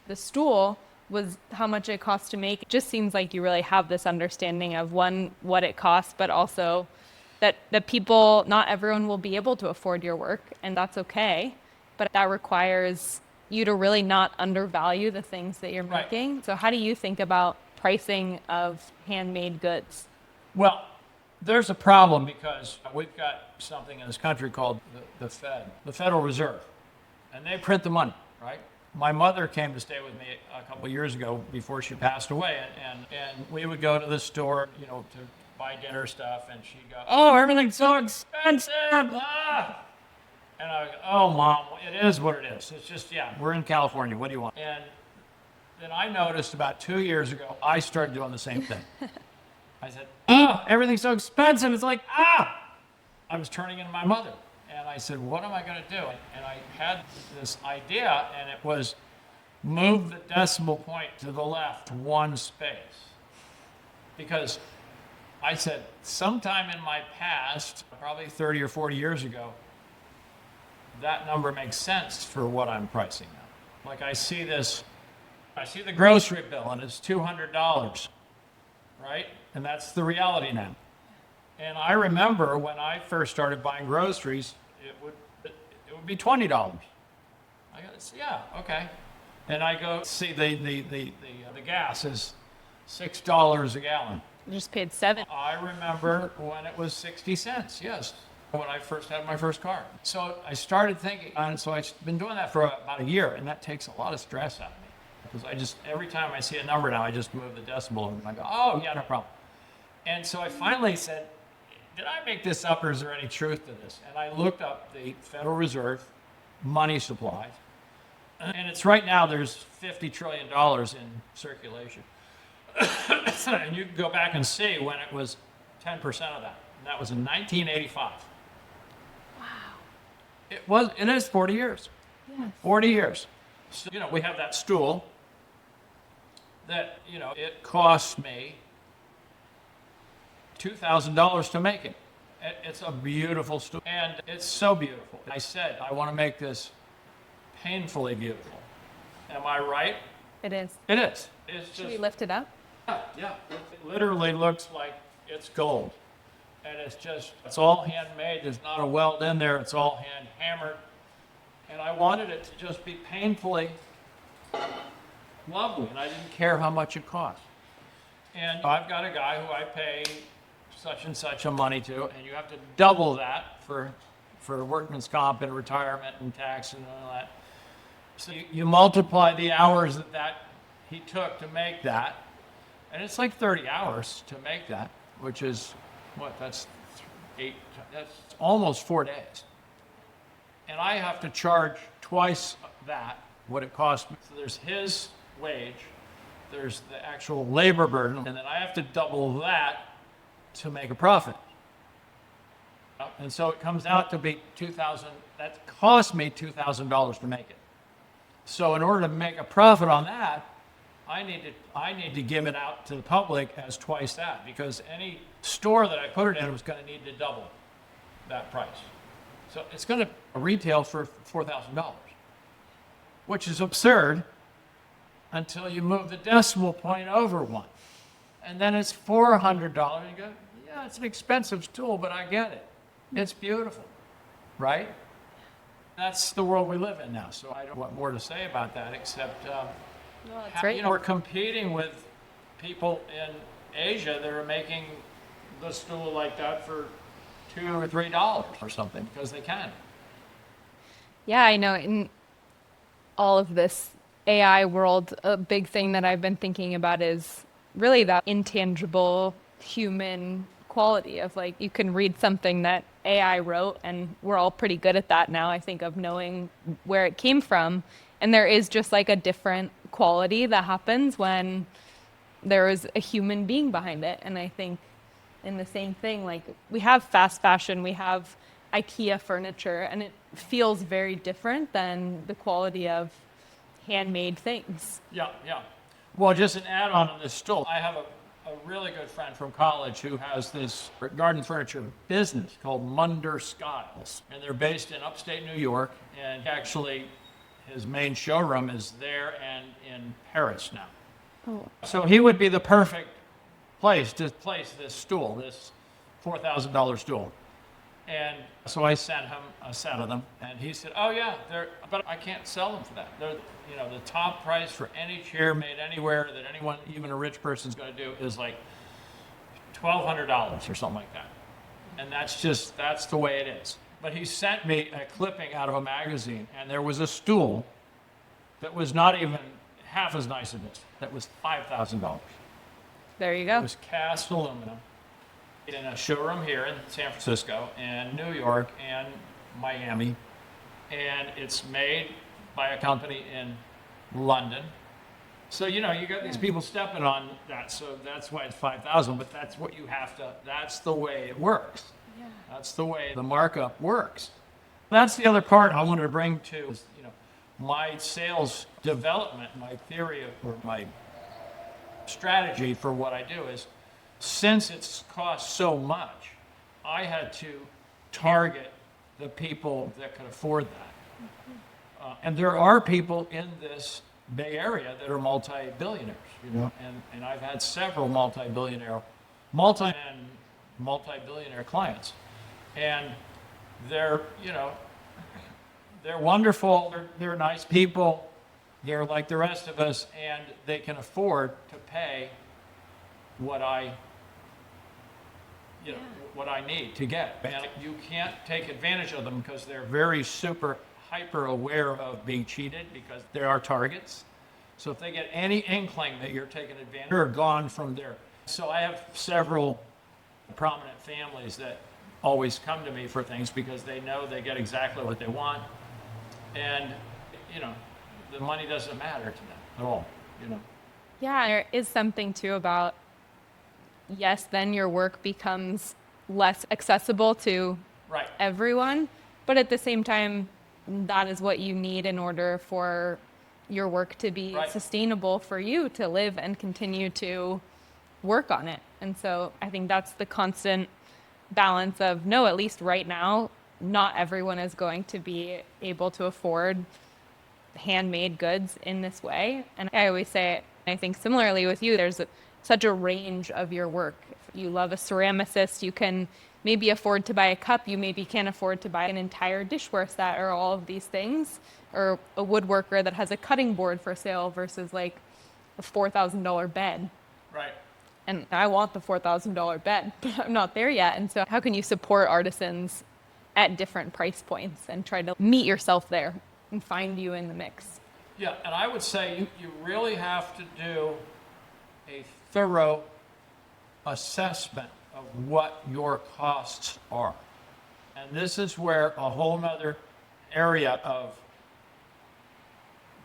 the stool was how much it costs to make. It just seems like you really have this understanding of, one, what it costs, but also that people, not everyone will be able to afford your work, and that's okay. But that requires you to really not undervalue the things that you're making. So how do you think about pricing of handmade goods? Well, there's a problem, because we've got something in this country called the Fed, the Federal Reserve, and they print the money, right? My mother came to stay with me a couple of years ago before she passed away, and we would go to the store, to buy dinner stuff, and she'd go, oh, everything's so expensive, ah! And I go, oh, Mom, it is what it is. It's just, we're in California, what do you want? And then I noticed about 2 years ago, I started doing the same thing. I said, oh, everything's so expensive. It's like, I was turning into my mother. And I said, what am I going to do? And I had this idea, and it was move the decimal point to the left one space. Because I said, sometime in my past, probably 30 or 40 years ago, that number makes sense for what I'm pricing now. Like I see the grocery bill, and it's $200, right? And that's the reality now. And I remember when I first started buying groceries, it would be $20. I got to say, okay. And I go see the gas is $6 a gallon. You just paid $7. I remember when it was 60 cents. Yes, when I first had my first car. So I started thinking, and so I've been doing that for about a year, and that takes a lot of stress out of me. Because every time I see a number now, I just move the decimal and I go, oh, yeah, no problem. And so I finally said, did I make this up or is there any truth to this? And I looked up the Federal Reserve money supply, and it's right now there's $50 trillion in circulation. And you can go back and see when it was 10% of that. And that was in 1985. Wow. It is 40 years. Yes. 40 years. So, we have that stool that, it cost me $2,000 to make it. It's a beautiful stool, and it's so beautiful. I said, I want to make this painfully beautiful. Am I right? It is. It is. It's just, Should we lift it up? yeah. It literally looks like it's gold. And it's all handmade. There's not a weld in there. It's all hand hammered. And I wanted it to just be painfully lovely, and I didn't care how much it cost. And I've got a guy who I pay such and such a money to, and you have to double that for workman's comp and retirement and tax and all that. So you multiply the hours that he took to make that, and it's like 30 hours to make that, which is that's almost 4 days. And I have to charge twice that, what it cost me. So there's his wage, there's the actual labor burden, and then I have to double that to make a profit. And so it comes out to be that cost me $2,000 to make it. So in order to make a profit on that, I need to give it out to the public as twice that, because any store that I put it in was going to need to double that price. So it's going to retail for $4,000, which is absurd until you move the decimal point over one. And then it's $400. You go, yeah, it's an expensive tool, but I get it. It's beautiful, right? That's the world we live in now. So I don't want more to say about that, except, That's right. we're competing with people in Asia that are making the stool like that for $2 or $3 or something, because they can. Yeah, I know. In all of this AI world, a big thing that I've been thinking about is really that intangible human quality of, like, you can read something that AI wrote, and we're all pretty good at that now, I think, of knowing where it came from. And there is just like a different quality that happens when there is a human being behind it. And I think in the same thing, like, we have fast fashion, we have IKEA furniture, and it feels very different than the quality of handmade things. Yeah. Well, just an add-on on this stool. I have a really good friend from college who has this garden furniture business called Munder Skiles, and they're based in upstate New York, and actually his main showroom is there and in Paris now. Oh. So he would be the perfect place to place this stool, this $4,000 stool. And so I sent him a set of them, and he said, oh yeah, but I can't sell them for that. They're, the top price for any chair made anywhere that anyone, even a rich person's going to do, is like $1,200 or something like that. And that's the way it is. But he sent me a clipping out of a magazine, and there was a stool that was not even half as nice as this. That was $5,000. There you It go. was cast aluminum in a showroom here in San Francisco and New York and Miami, and it's made by a company in London. So, you got these people stepping on that, so that's why it's 5,000, but that's what you have to, that's the way it works. Yeah. That's the way the markup works. That's the other part I wanted to bring to, my sales development, my theory or my strategy for what I do is, since it's cost so much, I had to target the people that could afford that. And there are people in this Bay Area that are multi-billionaires, and I've had several multi-billionaire clients, and they're wonderful, they're nice people, they're like the rest of us, and they can afford to pay what I you know, what I need to get. And you can't take advantage of them because they're very super hyper aware of being cheated because there are targets. So if they get any inkling that you're taking advantage, you're gone from there. So I have several prominent families that always come to me for things because they know they get exactly what they want. And, you know, the money doesn't matter to them at all, you know. Yeah, there is something too about, yes, then your work becomes less accessible to Right. everyone, but at the same time, that is what you need in order for your work to be Right. sustainable for you to live and continue to work on it. And so I think that's the constant balance of, no, at least right now, not everyone is going to be able to afford handmade goods in this way. And I always say, I think similarly with you, there's such a range of your work. If you love a ceramicist, you can maybe afford to buy a cup, you maybe can't afford to buy an entire dishware set or all of these things, or a woodworker that has a cutting board for sale versus like a $4,000 bed. Right. And I want the $4,000 bed, but I'm not there yet. And so how can you support artisans at different price points and try to meet yourself there and find you in the mix? Yeah, and I would say you really have to do a thorough assessment of what your costs are. And this is where a whole nother area of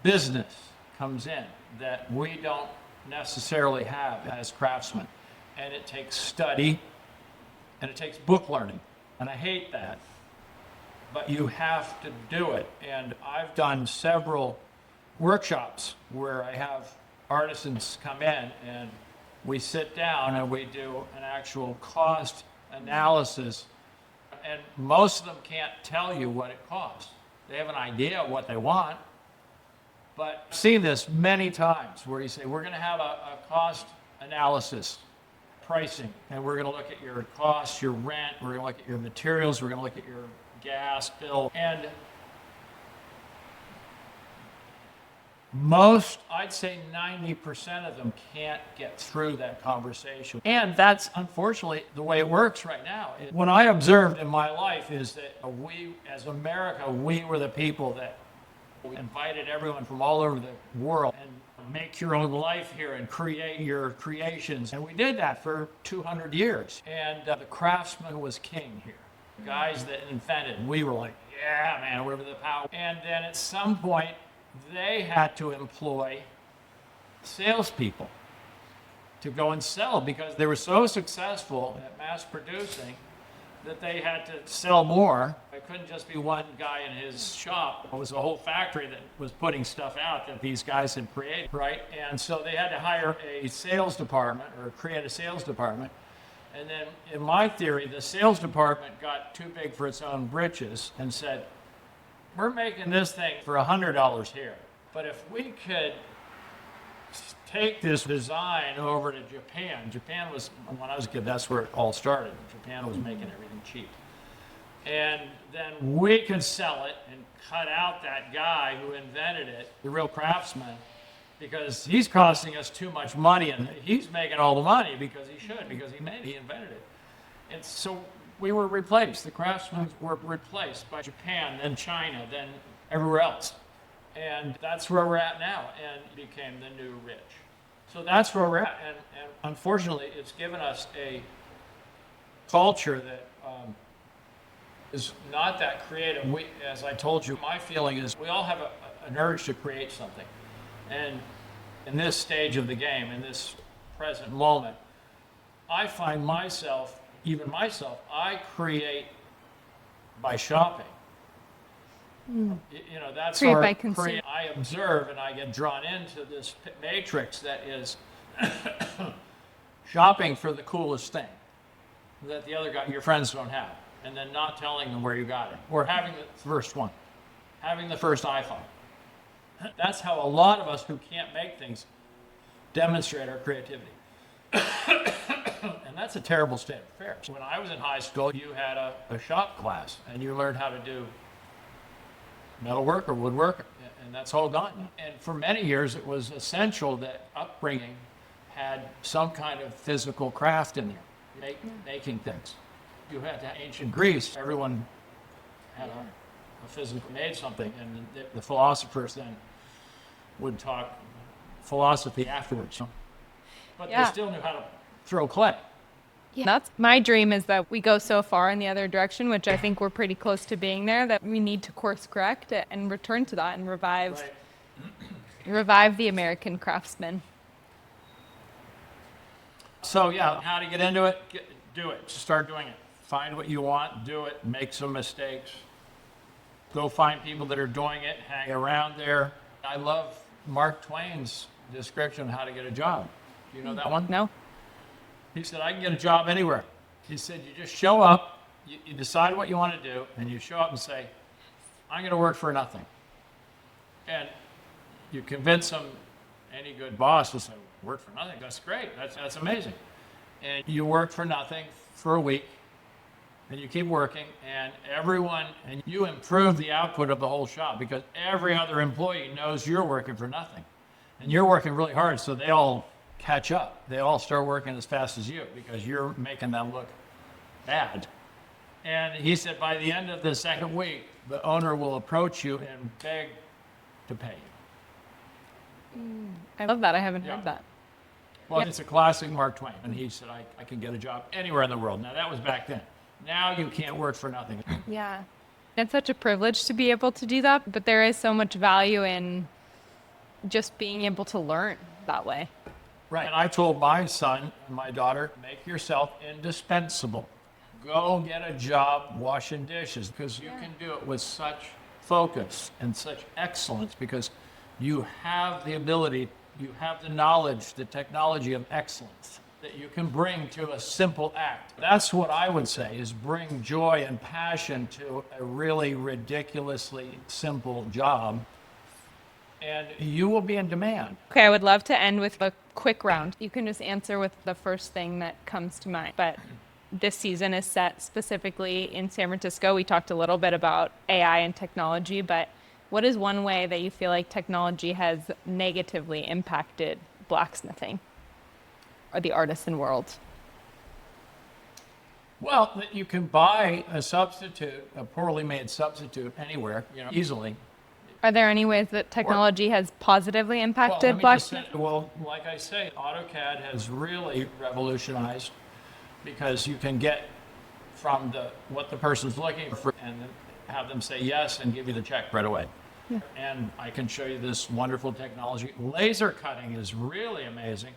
business comes in that we don't necessarily have as craftsmen. And it takes study and it takes book learning. And I hate that, but you have to do it. And I've done several workshops where I have artisans come in and we sit down and we do an actual cost analysis. And most of them can't tell you what it costs. They have an idea of what they want. But I've seen this many times where you say, we're going to have a cost analysis, pricing, and we're going to look at your costs, your rent, we're going to look at your materials, we're going to look at your gas bill. And most, I'd say 90% of them can't get through that conversation. And that's unfortunately the way it works right now. What I observed in my life is that we, as America, we were the people that invited everyone from all over the world and make your own life here and create your creations. And we did that for 200 years. And the craftsman was king here. The guys that invented, we were like, yeah, man, we're the power. And then at some point, they had to employ salespeople to go and sell because they were so successful at mass producing that they had to sell more. It couldn't just be one guy in his shop. It was a whole factory that was putting stuff out that these guys had created, right? And so they had to hire a sales department or create a sales department. And then in my theory, the sales department got too big for its own britches and said, we're making this thing for $100 here. But if we could take this design over to Japan. Japan was, when I was a kid, that's where it all started. Japan was making everything cheap. And then we could sell it and cut out that guy who invented it, the real craftsman, because he's costing us too much money and he's making all the money because he should, because he invented it. And so we were replaced. The craftsmen were replaced by Japan, then China, then everywhere else. And that's where we're at now, and became the new rich. So that's where we're at, and unfortunately, it's given us a culture that is not that creative. We, as I told you, my feeling is we all have an urge to create something. And in this stage of the game, in this present moment, I find myself, even myself, I create by shopping. You know, that's Create our by consuming. I observe and I get drawn into this matrix that is shopping for the coolest thing that the other guy, your friends don't have, and then not telling them where you got it, or having the first one, having the first iPhone. That's how a lot of us who can't make things demonstrate our creativity. And that's a terrible state of affairs. When I was in high school, you had a shop class, and you learned how to do metalwork or woodwork, and that's all gone now. And for many years, it was essential that upbringing had some kind of physical craft in there. making things. You had to ancient Greece, everyone had a physically made something, and the philosophers then would talk philosophy afterwards. But they still knew how to throw clay. Yeah. That's my dream, is that we go so far in the other direction, which I think we're pretty close to being there, that we need to course correct it and return to that and revive the American craftsman. So yeah, how to get into it? Do it. Just start doing it. Find what you want, do it, make some mistakes. Go find people that are doing it, hang around there. I love Mark Twain's description of how to get a job. Do you know that one? No. He said, I can get a job anywhere. He said, you just show up, you decide what you want to do, and you show up and say, I'm going to work for nothing. And you convince them, any good boss will say, work for nothing? That's great. That's amazing. And you work for nothing for a week, and you keep working, and you improve the output of the whole shop, because every other employee knows you're working for nothing. And you're working really hard, so they all catch up. They all start working as fast as you, because you're making them look bad. And he said, by the end of the second week, the owner will approach you and beg to pay you. I love that. I haven't heard that. Well, it's a classic Mark Twain. And he said, I can get a job anywhere in the world. Now, that was back then. Now you can't work for nothing. Yeah. It's such a privilege to be able to do that, but there is so much value in just being able to learn that way. Right. And I told my son and my daughter, make yourself indispensable. Go get a job washing dishes, because you can do it with such focus and such excellence, because you have the ability, you have the knowledge, the technology of excellence that you can bring to a simple act. That's what I would say, is bring joy and passion to a really ridiculously simple job, and you will be in demand. Okay, I would love to end with a quick round. You can just answer with the first thing that comes to mind. But this season is set specifically in San Francisco. We talked a little bit about AI and technology, but what is one way that you feel like technology has negatively impacted blacksmithing or the artisan world? Well, you can buy a substitute, a poorly made substitute, anywhere, easily. Are there any ways that technology has positively impacted blacksmithing? Well, like I say, AutoCAD has really revolutionized, because you can get from what the person's looking for and have them say yes and give you the check right away. Yeah. And I can show you this wonderful technology. Laser cutting is really amazing.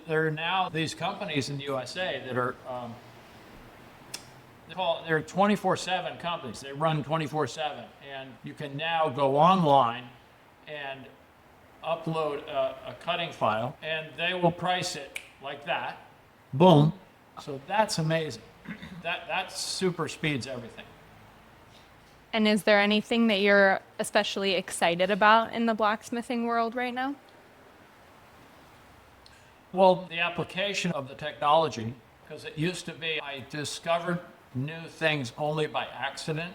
There are now these companies in the USA that are they're 24/7 companies. They run 24/7, and you can now go online and upload a cutting file, and they will price it like that. Boom. So that's amazing. That super speeds everything. And is there anything that you're especially excited about in the blacksmithing world right now? Well, the application of the technology, because it used to be I discovered new things only by accident,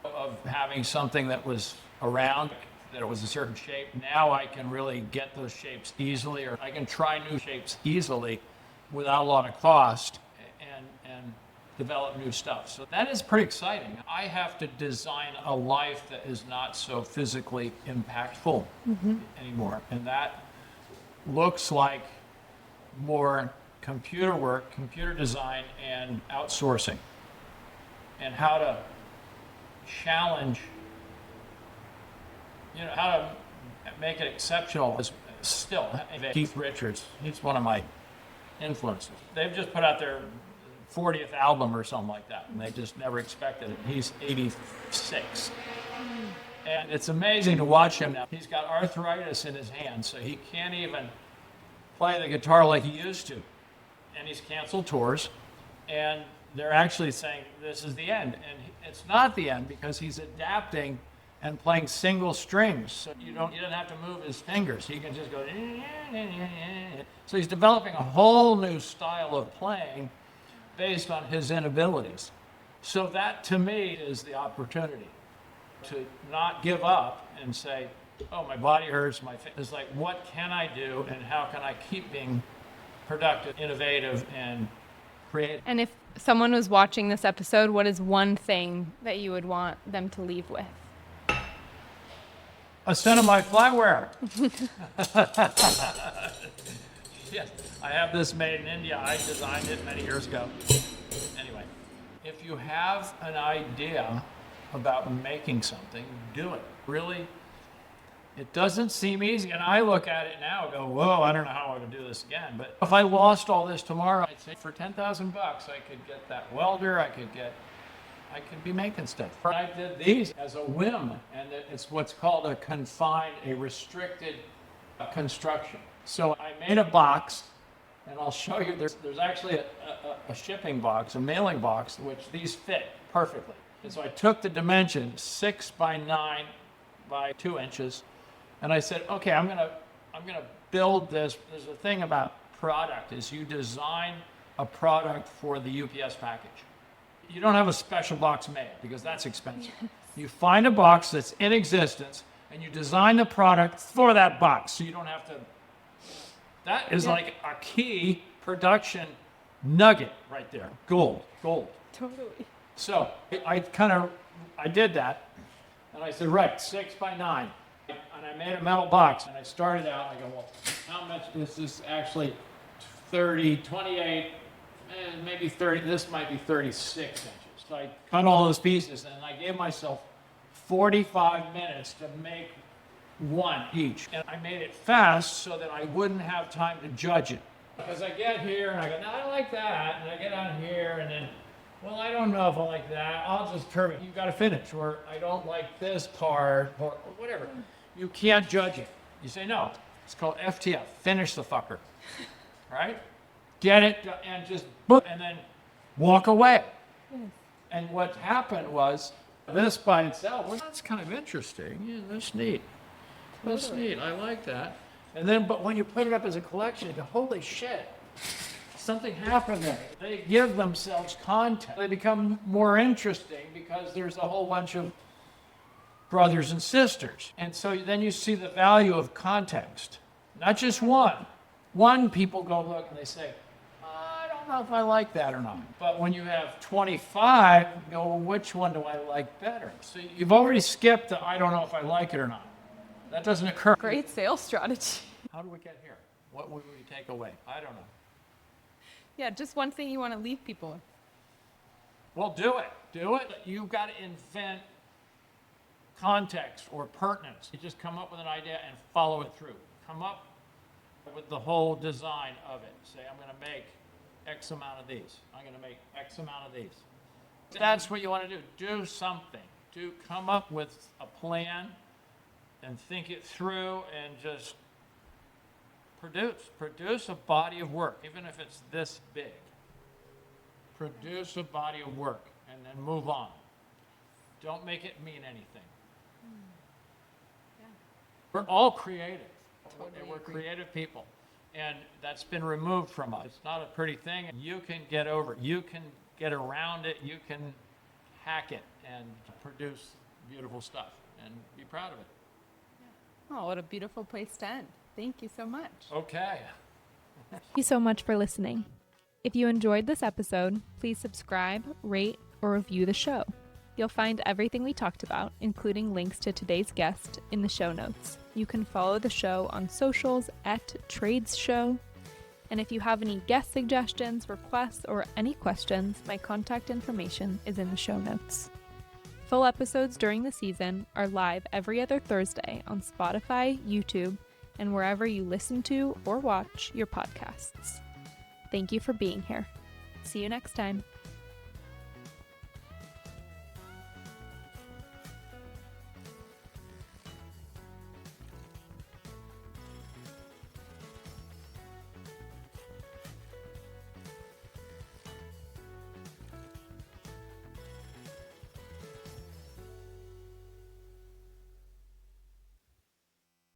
of having something that was around, that it was a certain shape. Now I can really get those shapes easily, or I can try new shapes easily without a lot of cost, and develop new stuff. So that is pretty exciting. I have to design a life that is not so physically impactful anymore. And that looks like more computer work, computer design, and outsourcing, and how to challenge, how to make it exceptional. Still, Keith Richards, he's one of my influences. They've just put out their 40th album or something like that, and they just never expected it. He's 86. And it's amazing to watch him now. He's got arthritis in his hands, so he can't even play the guitar like he used to. And he's canceled tours, and they're actually saying this is the end. And it's not the end, because he's adapting and playing single strings. So he doesn't have to move his fingers. He can just go. So he's developing a whole new style of playing based on his inabilities. So that, to me, is the opportunity to not give up and say, oh, my body hurts, it's like, what can I do, and how can I keep being productive, innovative, and create. And if someone was watching this episode, what is one thing that you would want them to leave with? A set of my flatware. Yes, I have this made in India. I designed it many years ago. Anyway, if you have an idea about making something, do it. Really, it doesn't seem easy. And I look at it now and go, whoa, I don't know how I would do this again. But if I lost all this tomorrow, I'd say for $10,000, I could get that welder, I could be making stuff. I did these as a whim, and it's what's called a confined, a restricted construction. So I made a box, and I'll show you, there's actually a shipping box, a mailing box, which these fit perfectly. And so I took the dimension 6 by 9 by 2 inches, and I said, okay, I'm gonna build this. There's a thing about product, is you design a product for the UPS package. You don't have a special box made because that's expensive. Yes. You find a box that's in existence and you design the product for that box, so you don't have to. That is like a key production nugget right there. Gold. Totally. So I did that, and I said, right, 6 by 9. And I made a metal box, and I started out, and I go, well, how much is this actually? 30, 28, maybe 30, this might be 36 inches. So I cut all those pieces, and I gave myself 45 minutes to make one each. And I made it fast so that I wouldn't have time to judge it. Because I get here, and I go, no, I like that, and I get on here, and then, well, I don't know if I like that. I'll just turn it. You've got to finish, or I don't like this part, or whatever. You can't judge it. You say, no, it's called FTF, finish the fucker, right? Get it, and just, and then walk away. And what happened was, this by itself, well, that's kind of interesting. Yeah, that's neat. That's neat. I like that. And then, but when you put it up as a collection, you go, holy shit, something happened there. They give themselves content. They become more interesting because there's a whole bunch of brothers and sisters. And so then you see the value of context, not just one. One, people go look and they say, I don't know if I like that or not. But when you have 25, you go, well, which one do I like better? So you've already skipped the I don't know if I like it or not. That doesn't occur. Great sales strategy. How do we get here? What would we take away? I don't know. Yeah, just one thing you want to leave people with. Well, do it. Do it. You've got to invent context or pertinence. You just come up with an idea and follow it through. Come up with the whole design of it. Say, I'm going to make X amount of these. I'm going to make X amount of these. That's what you want to do. Do something. Come up with a plan and think it through and just produce a body of work, even if it's this big. Produce a body of work and then move on. Don't make it mean anything. Yeah. We're all creative. Totally we're creative people. And that's been removed from us. It's not a pretty thing. You can get over it. You can get around it. You can hack it and produce beautiful stuff and be proud of it. Yeah. Oh, what a beautiful place to end. Thank you so much. Okay. Thank you so much for listening. If you enjoyed this episode, please subscribe, rate, or review the show. You'll find everything we talked about, including links to today's guest, in the show notes. You can follow the show on socials @TradesShow. And if you have any guest suggestions, requests, or any questions, my contact information is in the show notes. Full episodes during the season are live every other Thursday on Spotify, YouTube, and wherever you listen to or watch your podcasts. Thank you for being here. See you next time.